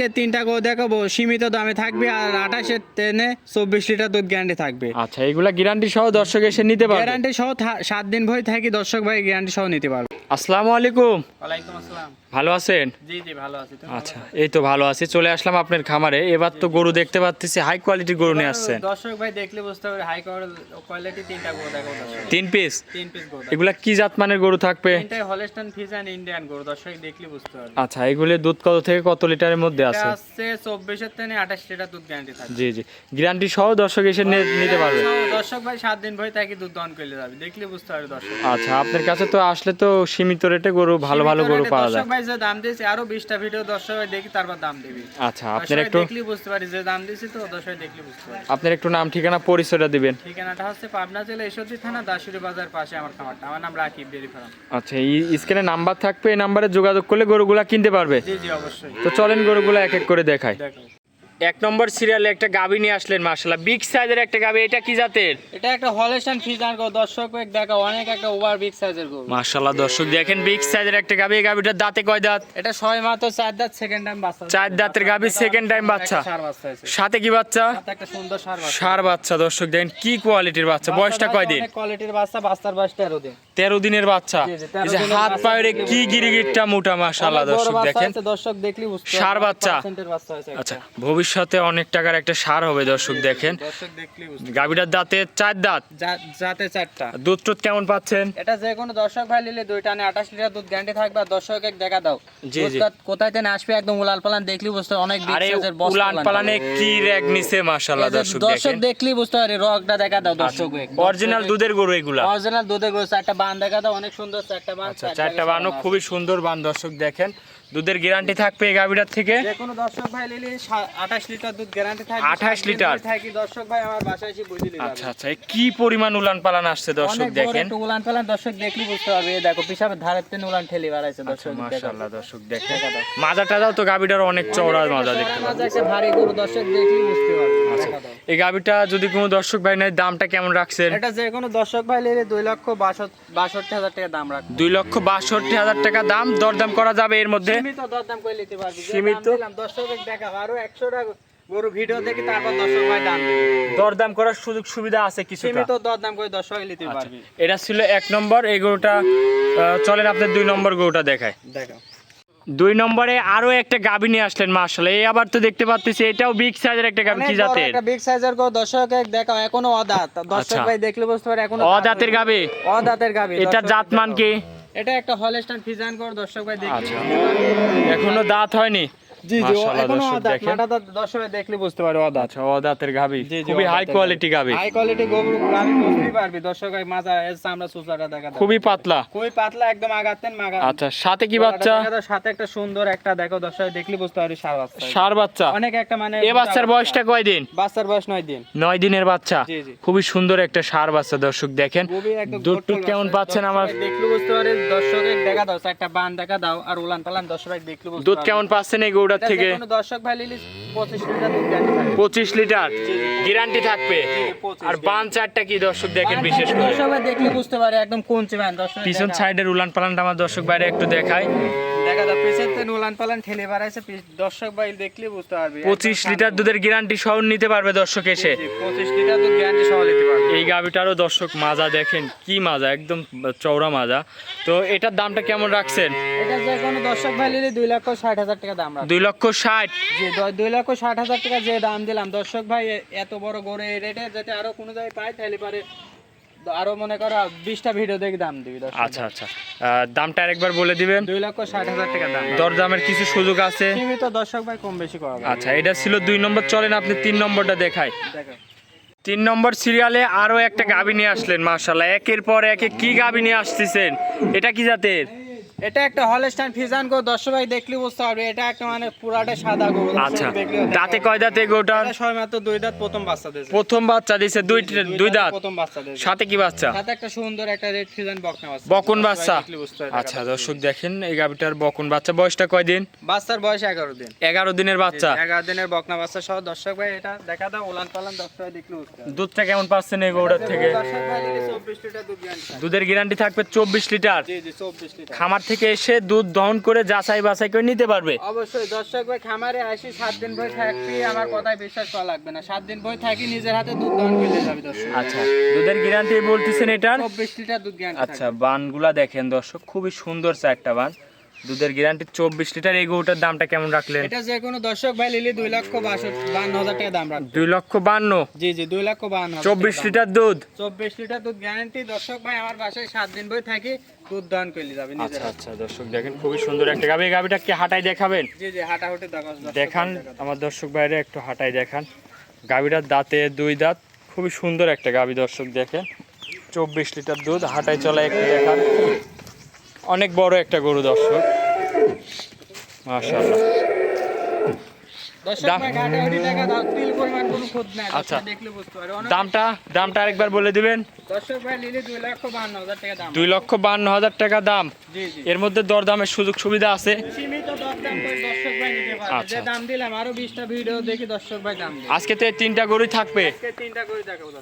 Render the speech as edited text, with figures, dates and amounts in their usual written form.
আজকে 3টা গরু দেখাবো, সীমিত দামে থাকবে আর 28 টেনে 24 লিটার দুধ গ্যারান্টি থাকবে। আচ্ছা, এগুলা গ্যারান্টি সহ দর্শক এসে নিতে পারবে? গ্যারান্টি সহ 7 দিন ভরে থাকি, দর্শক ভাই গ্যারান্টি সহ নিতে পারবে। আসসালামু আলাইকুম। ওয়ালাইকুম আসসালাম। ভালো আছেন? জি জি ভালো আছি। আচ্ছা, এই তো ভালো আছি। চলে আসলাম আপনার খামারে। এবার তো গরু দেখতে পাচ্ছি, হাই কোয়ালিটির গরু নিয়ে আসছেন। দর্শক ভাই দেখলে বুঝতে পারবে হাই কোয়ালিটি 3টা গরু দেখাবো দর্শক। 3 পিস? 3 পিস গরু। এগুলা কি জাত মানের গরু থাকবে? তিনটাই হলস্টাইন ফ্রিজিয়ান ইন্ডিয়ান গরু, দর্শক দেখলে বুঝতে পারবে। আচ্ছা, এগুলির দুধ কত থেকে কত লিটারের মধ্যে আছে? এটা আছে 24 এর থেকে 28 লিটার দুধ গ্যারান্টি থাকবে। জি জি, গ্যারান্টি সহ দর্শক এসে নিতে পারবে। দর্শক ভাই 7 দিন ভরে থাকি দুধ দহন করে যাবে, দেখলে বুঝতে পারবে দর্শক। আচ্ছা, আপনার কাছে তো আসলে তো সীমিত রেটে গরু, ভালো ভালো গরু পাওয়া যায়। দর্শক ভাই যে দাম দিয়েছে আরো 20টা ভিডিও দর্শক ভাই দেখি তারপর দাম দিবি। আচ্ছা, আপনার একটু দেখলে বুঝতে পারি যে দাম দিয়েছি, তো দর্শক দেখলে বুঝতে পারি। আপনার একটু নাম ঠিকানা পরিচয়টা দিবেন। ঠিকানাটা হচ্ছে পাবনা জেলা ঈশ্বরদী থানা দাসুরি বাজার পাশে আমার খামারটা। আমার নাম রাকিব ডেয়ারি ফার্ম। আচ্ছা, এই স্ক্রিনে নাম্বার থাকবে, এই নাম্বারে যোগাযোগ করলে গরুগুলা কিনতে পারবে। জি জি অবশ্যই। তো চলেন গরুগুলা এক এক করে দেখাই। দেখো, 1 নম্বর সিরিয়ালে একটা গাভী নিয়ে আসলেন, মাশাআল্লাহ বিগ সাইজের একটা গাভী। এটা কি জাতের? এটা একটা হলস্টাইন ফ্রিজিয়ান গরু, দর্শক ভাই দেখো অনেক একটা ওভার বিগ সাইজের গরু। মাশাআল্লাহ দর্শক দেখেন, বিগ সাইজের একটা গাভী। এই গাভীটার দাঁতে কয় দাঁত? এটা 6 মাত্র 4 দাঁত, সেকেন্ড টাইম বাচ্চা। 4 দাঁতের গাভী, সেকেন্ড টাইম বাচ্চা। সার বাচ্চা আছে। সাথে কি বাচ্চা? সাথে একটা সুন্দর সার বাচ্চা। সার বাচ্চা। দর্শক দেখেন কি কোয়ালিটির বাচ্চা। বয়সটা কয় দিন? অনেক কোয়ালিটির বাচ্চা, বাচ্চার বয়স 13 দিন। 13 দিনের বাচ্চা। জি, জি, 13 এই যে দিনের হাত বাচ্চা পায়ের দেখলে কি গিরিগিটটা মোটা, মাশাআল্লাহ অনেক বড় দর্শক বাচ্চা দেখেন। আছে, দর্শক দেখলি বুঝতে পারবে। ষাঁড় বাচ্চা। পার্সেন্টের বাচ্চা আছে একটা। আচ্ছা, ভবিষ্যতে অনেক টাকার একটা সার হবে দর্শক দেখেন। দর্শক দেখলি বুঝতে গাভীটার দাঁতে 4 দাঁত। যাতে 4টা। দুধ টুধ কেমন পাচ্ছেন? এটা যে কোনো দর্শক ভাই নিলে 2 টানে 28 লিটার দুধ গ্যারান্টি থাকবে। আর দর্শক এক দেখা দাও জি, জি। দুধটা কোথায় থেকে আসবে, একদম উলাল পালান দেখলি বুঝতে পারবে। অনেক বিগ আরে সাইজের বস্তা উলান পালানে কি র‍্যাগ নিছে, মাশাআল্লাহ দর্শক দর্শক দেখেন। দেখলি বুঝতে পারে, রগটা দেখা দাও দর্শক। অরিজিনাল দুধের গরু এগুলা। অরিজিনাল দুধের গরু, 4টা বান দেখা দাও, অনেক সুন্দর 4টা বান। আচ্ছা, 4টা বানও খুবই সুন্দর বান দর্শক দেখেন। দুধের গ্যারান্টি থাকবে এই গাভীটার থেকে। যে কোনো দর্শক ভাই নিলে 28 লিটার দুধ গ্যারান্টি থাকবে। 28 লিটার থাকি দর্শক ভাই আমার বাসায় এসে বুঝে নিতে আচ্ছা আচ্ছা, এই কি পরিমাণ উলান পালান আসছে দর্শক দেখেন। একটু উলান পালান দর্শক দেখলি বুঝতে পারবে। এই দেখো পিছাবে ধারের তেন উলান ঠেলি বাড়াইছে দর্শক। মাশাআল্লাহ দর্শক দেখেন, মাজাটা দাও তো গাভীটার অনেক চওড়া মাজা দেখতে পাচ্ছেন। মাজা একটা ভারী গরু, দর্শক দেখলি বুঝতে পারবে। দেখা দাও। এই গাভীটা যদি কোনো দর্শক ভাই নেয়, দামটা কেমন রাখছেন? এটা যে কোনো দর্শক ভাই নিলে 2,62,000 টাকা দাম রাখবে। 2,62,000 টাকা দাম। দরদাম করা যাবে এর মধ্যে? সীমিত দরদাম করে নিতে পারবি। সীমিত? দর্শক দেখা আরো 100 টাকা গরু ভিডিও দেখি, তারপর দর্শক ভাই দাম দিবে। দরদাম করার সুযোগ সুবিধা আছে কিছুটা? সীমিত দরদাম করে দর্শক নিতে পারবি। এটা ছিল 1 নম্বর এই গরুটা। চলেন আপনার 2 নম্বর গরুটা দেখায়। দেখো 2 নম্বরে আরো একটা গাভী নিয়ে আসলেন, মাশাআল্লাহ। এই আবার তো দেখতে পাচ্ছি এটাও বিগ সাইজের একটা গাভী। কি জাতের? একটা বিগ সাইজের গরু, দর্শক দেখো এখনো অদাঁত। দর্শক ভাই দেখলে বুঝতে পারে এখনো অদাঁতের গাভী। অদাঁতের গাভী। এটা জাত মান কি? এটা একটা হলস্টাইন ফ্রিজিয়ান গরু, দর্শক ভাই দেখলে আচ্ছা, এখনো দাঁত হয়নি। জি জি মাশাআল্লাহ এখনো দর্শক অদাঁত। দেখেন। মাটা দর্শক ভাই দেখলে বুঝতে পারে অদাঁত। আচ্ছা, অদাঁতের গাভী, জি, জি, খুবই হাই অদাঁতের কোয়ালিটি গাভী। হাই কোয়ালিটি গরু গাভী বুঝতেই পারবি দর্শক ভাই। মাজা এর চামড়া সুসাটা দেখা দাও, খুবই পাতলা। খুবই পাতলা, একদম আগাতেন মাগা। আচ্ছা, সাথে কি বাচ্চা? সাথে একটা সুন্দর একটা দেখো দর্শক দেখলে বুঝতে পারবি সার বাচ্চা। সার বাচ্চা। অনেক একটা মানে এই বাচ্চার বয়সটা কয় দিন? বাচ্চার বয়স 9 দিন। 9 দিনের বাচ্চা। জি, জি। খুবই সুন্দর একটা সার বাচ্চা দর্শক দেখেন। খুবই একদম দুধ গোটফুল টুধ কেমন বাচ্চা। পাচ্ছেন? আমার দর্শক দেখলে বুঝতে পারে দর্শক দেখা দাও, একটা বান দেখা দাও আর উলান পালান দর্শক দেখলে বুঝতে দুধ পারবে। কেমন পাচ্ছেন এই গরুটার এটা থেকে? যে কোনো দর্শক ভাই নিলে 25 লিটার দুধ গ্যারান্টি থাকবে। 25 লিটার গ্যারান্টি থাকবে। 25 আর বান চারটা কি দর্শক দেখেন বিশেষ করে? দর্শক ভাই দেখলে বুঝতে পারে একদম কোনচে বান দর্শক। পিছন সাইডের উলান পালানটা আমার দর্শক বাইরে একটু দেখায়। দেখা দাও পিছন থেকে উলান পালান ঠেলে বাড়াইছে, দর্শক ভাই দেখলে বুঝতে পারবে। 25 লিটার দুধের গ্যারান্টি সহ নিতে পারবে দর্শক এসে। 25 লিটার দুধ গ্যারান্টি সহ নিতে পারবে। এই গাভিটারও দর্শক মাজা দেখেন, কি মাজা, একদম চওড়া মাজা। তো এটার দামটা কেমন রাখছেন? এটা যে কোনো দর্শক ভাই নিলে 2,60,000 টাকা দাম রাখবে। 2,60,000। জি 2,60,000 টাকা যে দাম দিলাম দর্শক ভাই, এত বড় গরু এই রেটে যাতে আরো কোনো জায়গায় পাই তাহলে পারে আরো মনে করো 20টা ভিডিও দেখে দাম দিবি দর্শক। আচ্ছা আচ্ছা, দামটা আরেকবার বলে দিবেন। 2,60,000 টাকা দাম। দরদামের কিছু সুযোগ আছে? সীমিত দর্শক ভাই কম বেশি করা যাবে। আচ্ছা, এটা ছিল 2 নম্বর। চলেন আপনি 3 নম্বরটা দেখায়। দেখো 3 নম্বর সিরিয়ালে আরো একটা গাভী নিয়ে আসলেন, মাশাআল্লাহ। একের পর একে কি গাভী নিয়ে আসতেছেন? এটা কি জাতের? এটা একটা হলস্টাইন ফ্রিজিয়ান গরু, দর্শক ভাই দেখলে বুঝতে পারবে। এটা একটা মানে পুরাটা সাদা গরু। আচ্ছা, দাঁতে কয় দাঁত এই গরুটার? এটা সবে মাত্র 2 দাঁত, প্রথম বাচ্চা দিয়েছে। প্রথম বাচ্চা দিছে। দুই দাঁত। প্রথম বাচ্চা দিয়েছে। সাথে কি বাচ্চা? সাথে একটা সুন্দর একটা রেড ফ্রিজিয়ান বকনা বাচ্চা। বকন বাচ্চা। দেখলে বুঝতে পারবে। আচ্ছা দর্শক দেখেন, এই গাভীটার বকন বাচ্চা। বয়সটা কয় দিন? বাচ্চার বয়স 11 দিন। 11 দিনের বাচ্চা। 11 দিনের বকনা বাচ্চা সহ দর্শক ভাই এটা দেখা দাও উলান পালান দর্শক ভাই দেখলে বুঝতে পারবে। দুধটা কেমন পাচ্ছেন এই গরুটার থেকে? দর্শক ভাই নিলে 24 লিটার দুধ গ্যারান্টি থাকবে। দুধের গ্যারান্টি থাকবে 24 লিটার। জি জি 24 লিটার। খামার থেকে এসে দুধ দহন করে যাচাই বাছাই করে নিতে পারবে। অবশ্যই দর্শক ভাই খামারে আসি 7 দিন ভয় থাকবি, আমার কথায় বিশ্বাস করা লাগবে না, 7 দিন ভয় থাকি নিজের হাতে দুধ দহন করে যাবে দর্শক। আচ্ছা, দুধের গ্যারান্টি বলতেছেন এটার? 24 লিটার দুধ গ্যারান্টি। আচ্ছা, বানগুলা দেখেন দর্শক, খুবই সুন্দর চারটা বান, দুধের গ্যারান্টি 24 লিটার। এই গরুটার দামটা কেমন রাখলেন? এটা যে কোনো দর্শক ভাই লিলি 2,52,000 টাকা দাম রাখবে। 2,52,000? জি জি 2,52,000। 24 লিটার দুধ? 24 লিটার দুধ গ্যারান্টি দর্শক ভাই, আমার বাসায় 7 দিন বই থাকি দুধ দহন করে যাবে নিজের আচ্ছা হাতে। আচ্ছা দর্শক দেখেন, খুবই সুন্দর একটা গাবি। এই গাবিটা কি হাঁটাই দেখাবেন? জি জি হাঁটাহুটি দেখান আমার দর্শক বাইরে, একটু হাঁটাই দেখান। গাবিটার দাঁতে 2 দাঁত, খুবই সুন্দর একটা গাবি দর্শক দেখেন। 24 লিটার দুধ, হাঁটাই চলা একটু দেখান। অনেক বড় একটা গরু দর্শক, মাশাআল্লাহ। দর্শক ভাই হাঁটাহুটি টাকা দাও, তিল পরিমাণ কোনো খুদ নাই। আচ্ছা। দর্শক দেখলে বুঝতে পারে। দামটা আরেকবার বলে দিবেন। দর্শক ভাই লিলি 2,52,000 টাকা দাম। 2,52,000 টাকা দাম। জি জি এর মধ্যে দরদামের সুযোগ সুবিধা আছে? সীমিত দরদাম করে দর্শক ভাই নিতে পারবে। আচ্ছা। যে দাম দিলাম আরো 20টা ভিডিও দেখি দর্শক ভাই দাম দিই। আজকে তো এই 3টা গরুই থাকবে। আজকে 3টা করে দেখাবো দর্শক।